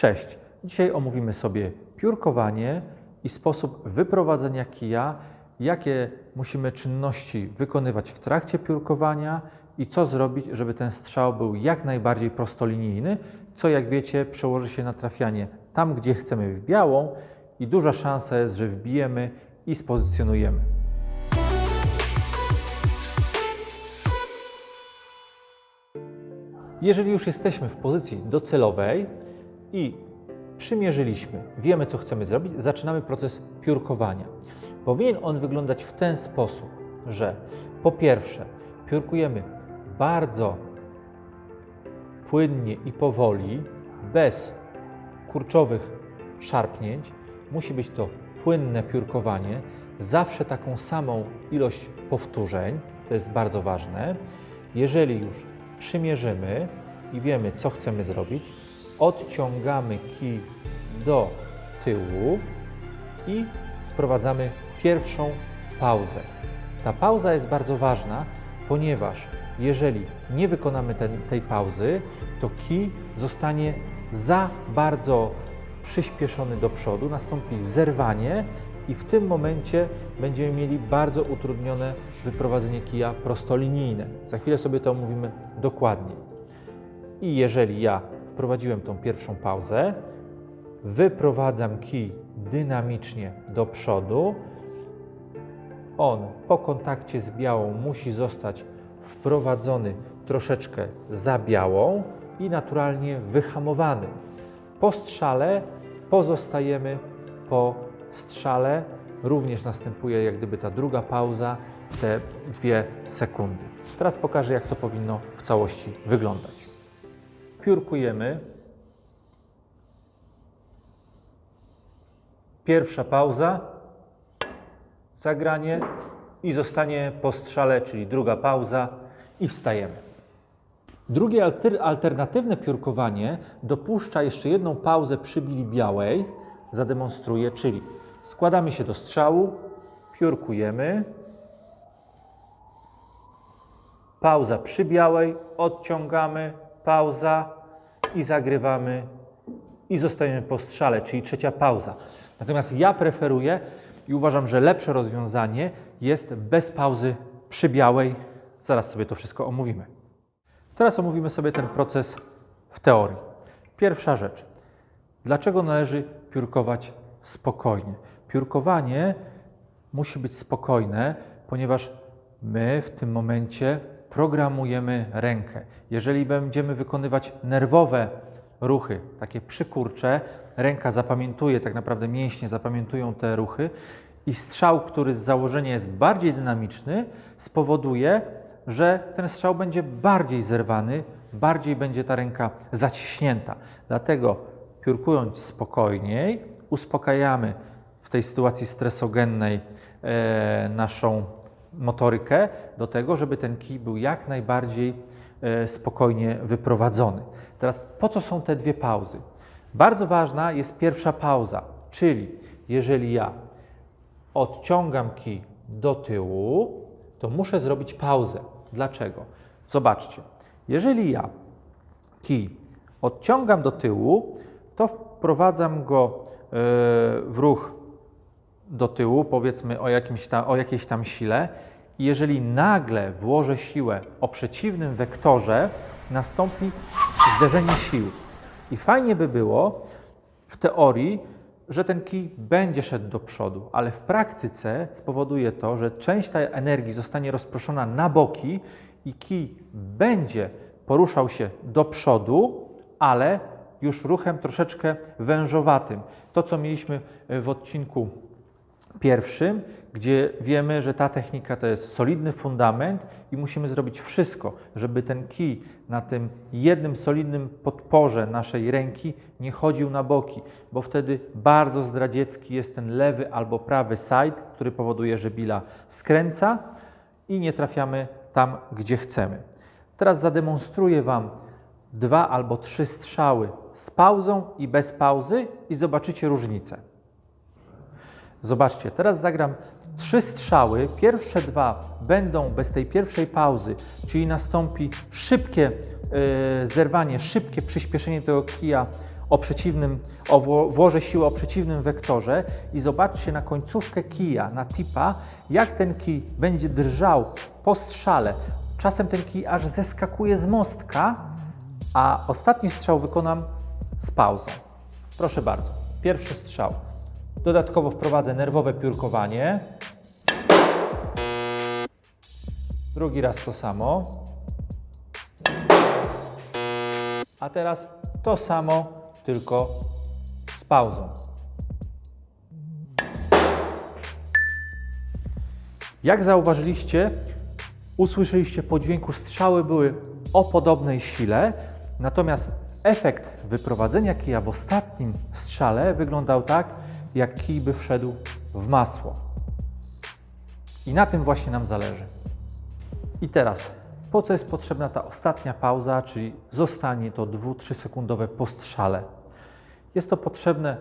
Cześć! Dzisiaj omówimy sobie piórkowanie i sposób wyprowadzenia kija, jakie musimy czynności wykonywać w trakcie piórkowania i co zrobić, żeby ten strzał był jak najbardziej prostolinijny, co jak wiecie przełoży się na trafianie tam, gdzie chcemy w białą i duża szansa jest, że wbijemy i spozycjonujemy. Jeżeli już jesteśmy w pozycji docelowej i przymierzyliśmy, wiemy co chcemy zrobić, zaczynamy proces piórkowania. Powinien on wyglądać w ten sposób, że po pierwsze piórkujemy bardzo płynnie i powoli, bez kurczowych szarpnięć. Musi być to płynne piórkowanie, zawsze taką samą ilość powtórzeń, to jest bardzo ważne. Jeżeli już przymierzymy i wiemy co chcemy zrobić, odciągamy kij do tyłu i wprowadzamy pierwszą pauzę. Ta pauza jest bardzo ważna, ponieważ jeżeli nie wykonamy tej pauzy, to kij zostanie za bardzo przyspieszony do przodu, nastąpi zerwanie i w tym momencie będziemy mieli bardzo utrudnione wyprowadzenie kija prostolinijne. Za chwilę sobie to omówimy dokładniej. I jeżeli ja wprowadziłem tą pierwszą pauzę, wyprowadzam kij dynamicznie do przodu, on po kontakcie z białą musi zostać wprowadzony troszeczkę za białą i naturalnie wyhamowany. Po strzale pozostajemy po strzale, również następuje jak gdyby ta druga pauza, te 2 sekundy. Teraz pokażę, jak to powinno w całości wyglądać. Piórkujemy. Pierwsza pauza, zagranie i zostanie po strzale, czyli druga pauza i wstajemy. Drugie alternatywne piórkowanie dopuszcza jeszcze jedną pauzę przy bili białej. Zademonstruję, czyli składamy się do strzału, piórkujemy, pauza przy białej, odciągamy, pauza i zagrywamy i zostajemy po strzale, czyli trzecia pauza. Natomiast ja preferuję i uważam, że lepsze rozwiązanie jest bez pauzy przy białej. Zaraz sobie to wszystko omówimy. Teraz omówimy sobie ten proces w teorii. Pierwsza rzecz. Dlaczego należy piórkować spokojnie? Piórkowanie musi być spokojne, ponieważ my w tym momencie programujemy rękę. Jeżeli będziemy wykonywać nerwowe ruchy, takie przykurcze, ręka zapamiętuje, tak naprawdę mięśnie zapamiętują te ruchy i strzał, który z założenia jest bardziej dynamiczny, spowoduje, że ten strzał będzie bardziej zerwany, bardziej będzie ta ręka zaciśnięta. Dlatego piórkując spokojniej, uspokajamy w tej sytuacji stresogennej naszą motorykę do tego, żeby ten kij był jak najbardziej spokojnie wyprowadzony. Teraz po co są te 2 pauzy? Bardzo ważna jest pierwsza pauza, czyli jeżeli ja odciągam kij do tyłu, to muszę zrobić pauzę. Dlaczego? Zobaczcie, jeżeli ja kij odciągam do tyłu, to wprowadzam go w ruch do tyłu, powiedzmy o jakiejś tam sile. I jeżeli nagle włożę siłę o przeciwnym wektorze, nastąpi zderzenie sił. I fajnie by było w teorii, że ten kij będzie szedł do przodu, ale w praktyce spowoduje to, że część tej energii zostanie rozproszona na boki i kij będzie poruszał się do przodu, ale już ruchem troszeczkę wężowatym. To, co mieliśmy w odcinku pierwszym, gdzie wiemy, że ta technika to jest solidny fundament i musimy zrobić wszystko, żeby ten kij na tym jednym solidnym podporze naszej ręki nie chodził na boki, bo wtedy bardzo zdradziecki jest ten lewy albo prawy side, który powoduje, że bila skręca i nie trafiamy tam, gdzie chcemy. Teraz zademonstruję Wam 2 albo 3 strzały z pauzą i bez pauzy i zobaczycie różnicę. Zobaczcie, teraz zagram 3 strzały. Pierwsze 2 będą bez tej pierwszej pauzy, czyli nastąpi szybkie zerwanie, szybkie przyspieszenie tego kija włożę siłę o przeciwnym wektorze i zobaczcie na końcówkę kija, na tipa, jak ten kij będzie drżał po strzale. Czasem ten kij aż zeskakuje z mostka, a ostatni strzał wykonam z pauzą. Proszę bardzo, pierwszy strzał. Dodatkowo wprowadzę nerwowe piórkowanie. Drugi raz to samo. A teraz to samo, tylko z pauzą. Jak zauważyliście, usłyszeliście po dźwięku, strzały były o podobnej sile, natomiast efekt wyprowadzenia kija w ostatnim strzale wyglądał tak, jak kij by wszedł w masło. I na tym właśnie nam zależy. I teraz, po co jest potrzebna ta ostatnia pauza, czyli zostanie to 2-3 sekundowe po strzale? Jest to potrzebne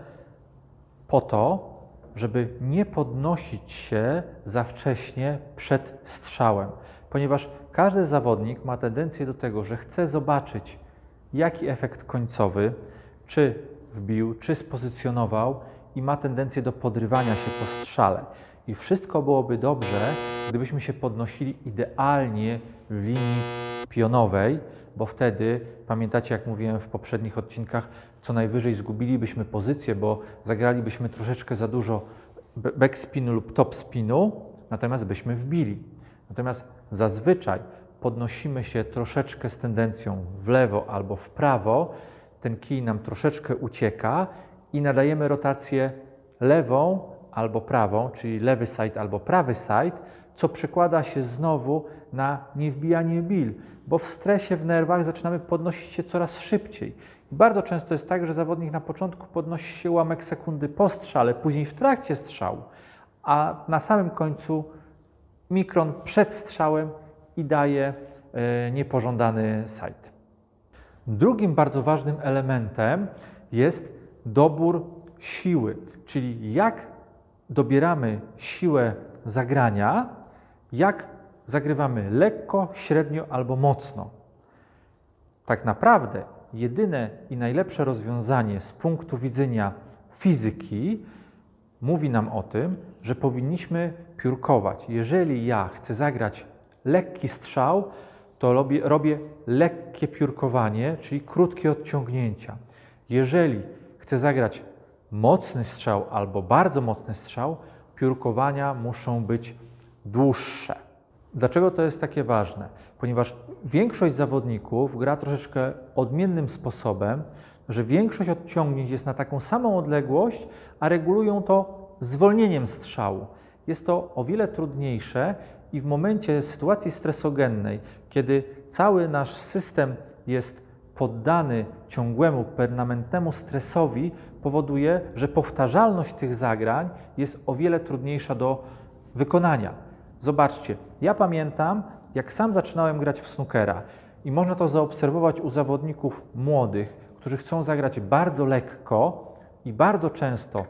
po to, żeby nie podnosić się za wcześnie przed strzałem, ponieważ każdy zawodnik ma tendencję do tego, że chce zobaczyć, jaki efekt końcowy, czy wbił, czy spozycjonował i ma tendencję do podrywania się po strzale. I wszystko byłoby dobrze, gdybyśmy się podnosili idealnie w linii pionowej, bo wtedy, pamiętacie, jak mówiłem w poprzednich odcinkach, co najwyżej zgubilibyśmy pozycję, bo zagralibyśmy troszeczkę za dużo backspinu lub topspinu, natomiast byśmy wbili. Natomiast zazwyczaj podnosimy się troszeczkę z tendencją w lewo albo w prawo, ten kij nam troszeczkę ucieka i nadajemy rotację lewą albo prawą, czyli lewy side albo prawy side, co przekłada się znowu na niewbijanie bil, bo w stresie, w nerwach zaczynamy podnosić się coraz szybciej. I bardzo często jest tak, że zawodnik na początku podnosi się ułamek sekundy po strzale, później w trakcie strzału, a na samym końcu mikron przed strzałem i daje niepożądany side. Drugim bardzo ważnym elementem jest dobór siły, czyli jak dobieramy siłę zagrania, jak zagrywamy lekko, średnio albo mocno. Tak naprawdę jedyne i najlepsze rozwiązanie z punktu widzenia fizyki mówi nam o tym, że powinniśmy piórkować. Jeżeli ja chcę zagrać lekki strzał, to robię lekkie piórkowanie, czyli krótkie odciągnięcia. Jeżeli chcę zagrać mocny strzał albo bardzo mocny strzał, piórkowania muszą być dłuższe. Dlaczego to jest takie ważne? Ponieważ większość zawodników gra troszeczkę odmiennym sposobem, że większość odciągnięć jest na taką samą odległość, a regulują to zwolnieniem strzału. Jest to o wiele trudniejsze i w momencie sytuacji stresogennej, kiedy cały nasz system jest poddany ciągłemu, permanentnemu stresowi, powoduje, że powtarzalność tych zagrań jest o wiele trudniejsza do wykonania. Zobaczcie, ja pamiętam, jak sam zaczynałem grać w snookera i można to zaobserwować u zawodników młodych, którzy chcą zagrać bardzo lekko i bardzo często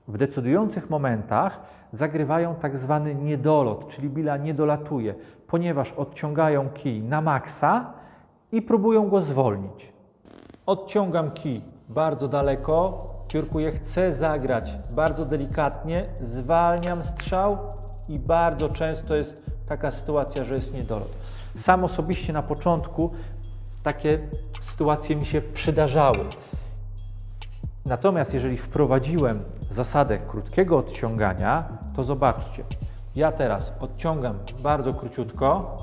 w decydujących momentach zagrywają tak zwany niedolot, czyli bila nie dolatuje, ponieważ odciągają kij na maksa i próbują go zwolnić. Odciągam kij bardzo daleko, piórkuję, chcę zagrać bardzo delikatnie, zwalniam strzał i bardzo często jest taka sytuacja, że jest niedolot. Sam osobiście na początku takie sytuacje mi się przydarzały. Natomiast jeżeli wprowadziłem zasadę krótkiego odciągania, to zobaczcie, ja teraz odciągam bardzo króciutko,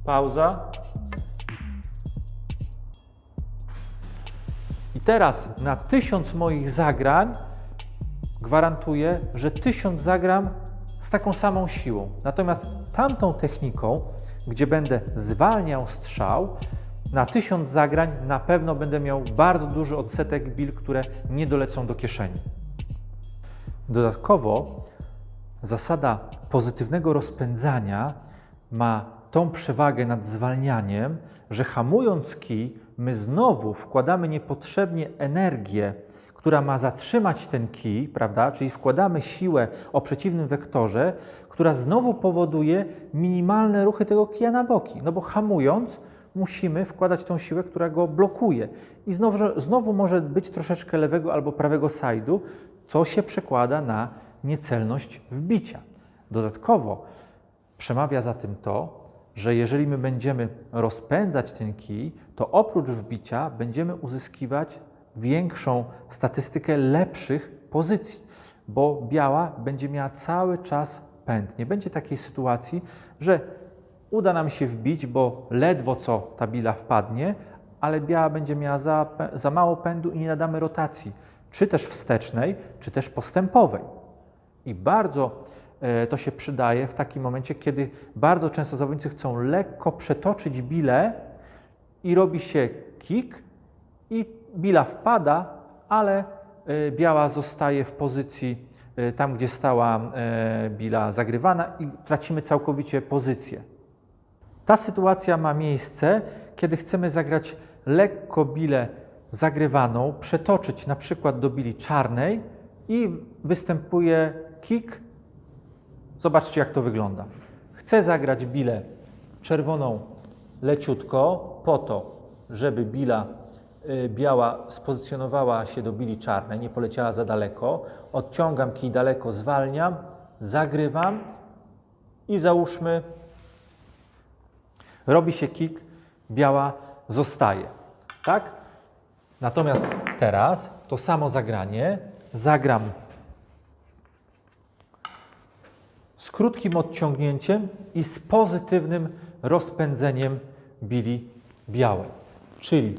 pauza i teraz na 1000 moich zagrań gwarantuję, że 1000 zagram z taką samą siłą. Natomiast tamtą techniką, gdzie będę zwalniał strzał, na 1000 zagrań na pewno będę miał bardzo duży odsetek bil, które nie dolecą do kieszeni. Dodatkowo zasada pozytywnego rozpędzania ma tą przewagę nad zwalnianiem, że hamując kij, my znowu wkładamy niepotrzebnie energię, która ma zatrzymać ten kij, prawda? Czyli wkładamy siłę o przeciwnym wektorze, która znowu powoduje minimalne ruchy tego kija na boki. No bo hamując, musimy wkładać tą siłę, która go blokuje. I znowu może być troszeczkę lewego albo prawego side'u, co się przekłada na niecelność wbicia. Dodatkowo przemawia za tym to, że jeżeli my będziemy rozpędzać ten kij, to oprócz wbicia będziemy uzyskiwać większą statystykę lepszych pozycji, bo biała będzie miała cały czas pęd. Nie będzie takiej sytuacji, że uda nam się wbić, bo ledwo co ta bila wpadnie, ale biała będzie miała za mało pędu i nie nadamy rotacji, czy też wstecznej, czy też postępowej. I bardzo to się przydaje w takim momencie, kiedy bardzo często zawodnicy chcą lekko przetoczyć bilę i robi się kick i bila wpada, ale biała zostaje w pozycji tam, gdzie stała bila zagrywana i tracimy całkowicie pozycję. Ta sytuacja ma miejsce, kiedy chcemy zagrać lekko bilę zagrywaną, przetoczyć na przykład do bili czarnej i występuje kick. Zobaczcie, jak to wygląda. Chcę zagrać bilę czerwoną leciutko po to, żeby bila biała spozycjonowała się do bili czarnej, nie poleciała za daleko. Odciągam kij daleko, zwalniam, zagrywam i załóżmy, robi się kick, biała zostaje. Tak? Natomiast teraz to samo zagranie zagram z krótkim odciągnięciem i z pozytywnym rozpędzeniem bili białej. Czyli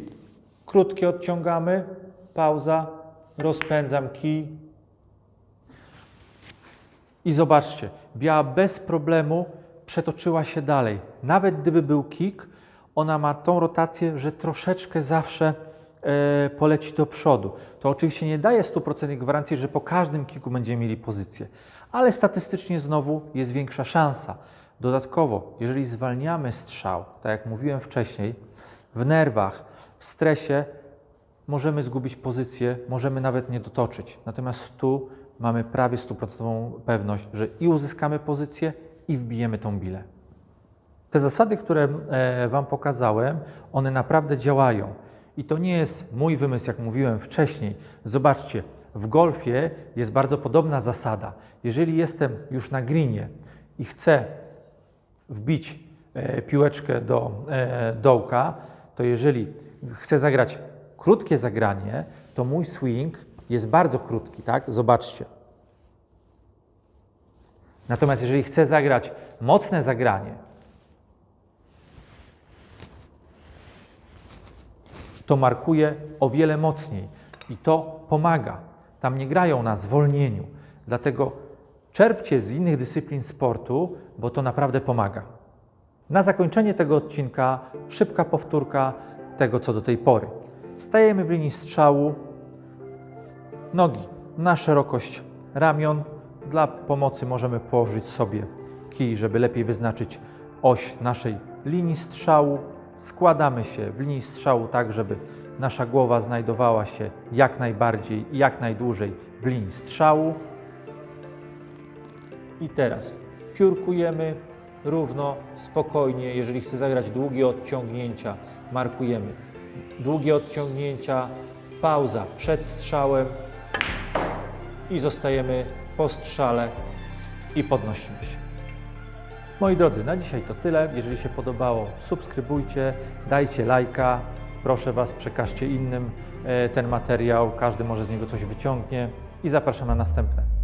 krótkie odciągamy, pauza, rozpędzam kij i zobaczcie, biała bez problemu przetoczyła się dalej. Nawet gdyby był kick, ona ma tą rotację, że troszeczkę zawsze poleci do przodu. To oczywiście nie daje 100% gwarancji, że po każdym kicku będziemy mieli pozycję, ale statystycznie znowu jest większa szansa. Dodatkowo, jeżeli zwalniamy strzał, tak jak mówiłem wcześniej, w nerwach, w stresie możemy zgubić pozycję, możemy nawet nie dotoczyć. Natomiast tu mamy prawie 100% pewność, że i uzyskamy pozycję, i wbijemy tą bilę. Te zasady, które Wam pokazałem, one naprawdę działają. I to nie jest mój wymysł, jak mówiłem wcześniej. Zobaczcie, w golfie jest bardzo podobna zasada. Jeżeli jestem już na greenie i chcę wbić piłeczkę do dołka, to jeżeli chcę zagrać krótkie zagranie, to mój swing jest bardzo krótki, tak? Zobaczcie. Natomiast jeżeli chcę zagrać mocne zagranie, to markuję o wiele mocniej i to pomaga. Tam nie grają na zwolnieniu. Dlatego czerpcie z innych dyscyplin sportu, bo to naprawdę pomaga. Na zakończenie tego odcinka szybka powtórka tego, co do tej pory. Stajemy w linii strzału, nogi na szerokość ramion. Dla pomocy możemy położyć sobie kij, żeby lepiej wyznaczyć oś naszej linii strzału. Składamy się w linii strzału tak, żeby nasza głowa znajdowała się jak najbardziej i jak najdłużej w linii strzału. I teraz piórkujemy równo, spokojnie. Jeżeli chcę zagrać długie odciągnięcia, markujemy długie odciągnięcia, pauza przed strzałem i zostajemy po strzale i podnosimy się. Moi drodzy, na dzisiaj to tyle. Jeżeli się podobało, subskrybujcie, dajcie lajka. Proszę Was, przekażcie innym ten materiał. Każdy może z niego coś wyciągnie i zapraszam na następne.